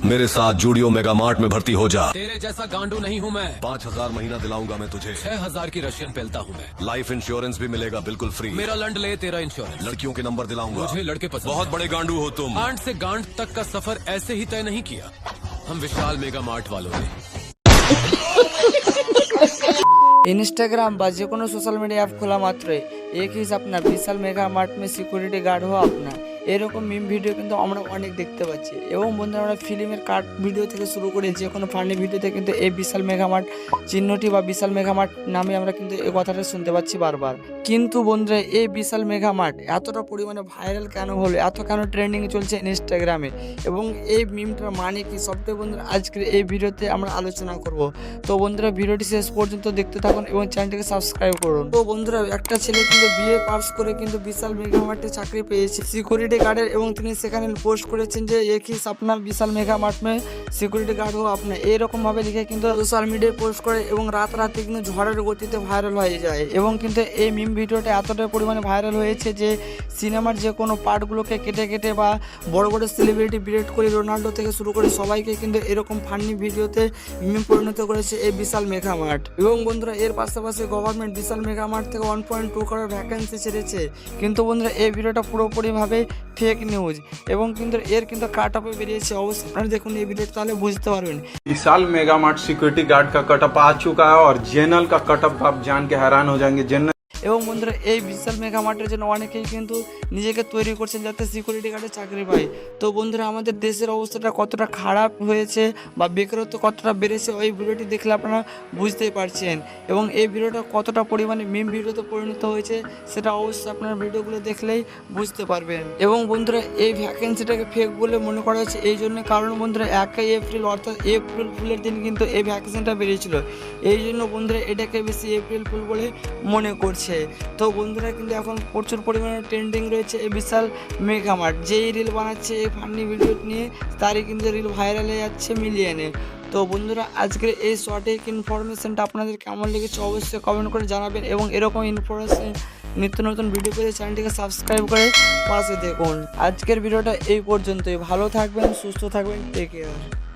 मेरे साथ Zudio mega mart में भर्ती हो जा। तेरे जैसा गांडू नहीं हूँ मैं। 5,000 महीना दिलाऊंगा मैं तुझे। 6,000 की रशियन पेलता हूँ मैं। लाइफ इंश्योरेंस भी मिलेगा बिल्कुल फ्री। मेरा लंड ले तेरा इंश्योरेंस। लड़कियों के नंबर दिलाऊंगा। मुझे लड़के पसंद बहुत हैं। बड़े गांडू हो तुम। गांड से गांड तक का सफर ऐसे ही तय नहीं किया हम विशाल मेगा मार्ट वालों ने। इंस्टाग्राम বা যে কোনো সোশ্যাল মিডিয়া অ্যাপ খোলা মাত্রই এক হিস আপনার বিশাল মেগা মার্ট মে সিকিউরিটি গার্ড হওয়া আপনার এরকম মিম ভিডিও কিন্তু আমরা অনেক দেখতে পাচ্ছি এবং বন্ধুরা আমরা ফিল্মের কাট ভিডিও থেকে শুরু করে যে কোনো ফানি ভিডিওতে কিন্তু এই বিশাল মেগা মার্ট চিহ্নটি বা বিশাল মেগা মার্ট নামে আমরা কিন্তু এই কথাটা শুনতে পাচ্ছি বারবার। কিন্তু বন্ধুরা এই বিশাল মেগা মার্ট এতটা পরিমাণে ভাইরাল কেন হলো, এত কেন ট্রেন্ডিং চলছে ইনস্টাগ্রামে এবং এই মিমটার মানে কি সবটাই বন্ধুরা আজকের এই ভিডিওতে আমরা আলোচনা করব। তো বন্ধুরা ভিডিওটি শেষ পর্যন্ত দেখতে থাকুন এবং চ্যানেলটিকে সাবস্ক্রাইব করুন। তো বন্ধুরা একটা ছেলে কিন্তু বিএ পাস করে কিন্তু বিশাল মেগা মার্টে চাকরি পেয়েছে সিকিউরিটি গার্ডের এবং তিনি সেখানে পোস্ট করেছেন যে একই স্বপ্ন বিশাল মেগা মার্ট মে সিকিউরিটি গার্ড হো আপনি, এরকম ভাবে লিখে কিন্তু সোশ্যাল মিডিয়ায় পোস্ট করে এবং রাতে কিন্তু ঝড়ের গতিতে ভাইরাল হয়ে যায় এবং কিন্তু এই মিম ভিডিওটা এতটা পরিমাণে ভাইরাল হয়েছে যে সিনেমার যে কোনো পার্টগুলোকে কেটে কেটে বা বড় বড় সেলিব্রিটি বিরাট কোহলি রোনাল্ডো থেকে শুরু করে সবাইকে কিন্তু এরকম ফানি ভিডিওতে মিম পরিণত করেছে এই বিশাল মেগা মার্ট। এবং বন্ধুরা এর পাশাপাশি গভর্নমেন্ট বিশাল মেগা মার্ট থেকে 1.2 করোড় ভ্যাকেন্সি ছেড়েছে। কিন্তু বন্ধুরা এই ভিডিওটা পুরোপুরিভাবে ফেক নিউজ এবং কিন্তু এর কিন্তু কাট অফে বেরিয়েছে। অবশ্যই আপনারা দেখুন এই ভিডিওটা তাহলে बुझते पारबेन। विशाल मेगा मार्ट सिक्योरिटी गार्ड का कटअप आ चुका है और जनरल का कटअप आप जान के हैरान हो जाएंगे। जनरल এবং বন্ধুরা এই বিশাল মেগা মার্টের জন্য অনেকেই কিন্তু নিজেকে তৈরি করছেন যাতে সিকিউরিটি গার্ডে চাকরি পায়। তো বন্ধুরা আমাদের দেশের অবস্থাটা কতটা খারাপ হয়েছে বা বেকারত্ব কতটা বেড়েছে ওই ভিডিওটি দেখলে আপনারা বুঝতেই পারছেন এবং এই ভিডিওটা কতটা পরিমাণে মিম ভিডিওতে পরিণত হয়েছে সেটা অবশ্যই আপনারা ভিডিওগুলো দেখলেই বুঝতে পারবেন। এবং বন্ধুরা এই ভ্যাকেন্সিটাকে ফেক বলে মনে করা হচ্ছে এই জন্য, কারণ বন্ধুরা 1 এপ্রিল অর্থাৎ এপ্রিল ফুলের দিন কিন্তু এই ভ্যাকেন্সিটা বেরিয়েছিল, এই জন্য বন্ধুরা এটাকে বেশি এপ্রিল ফুল বলে মনে করছে। তো বন্ধুরা কিন্তু এখন প্রচুর পরিমাণে ট্রেন্ডিং রয়েছে এই বিশাল মেগা মার্ট। যেই রিল বানাচ্ছে এই ফানি ভিডিও নিয়ে তারই কিন্তু রিল ভাইরাল হয়ে যাচ্ছে মিলিয়নে। তো বন্ধুরা আজকের এই সঠিক ইনফরমেশনটা আপনাদের কেমন লেগেছে অবশ্যই কমেন্ট করে জানাবেন এবং এরকম ইনফরমেশন নিত্য নতুন ভিডিও পেতে চ্যানেলটিকে সাবস্ক্রাইব করে পাশে দেখুন। আজকের ভিডিওটা এই পর্যন্তই। ভালো থাকবেন, সুস্থ থাকবেন, টেক কেয়ার।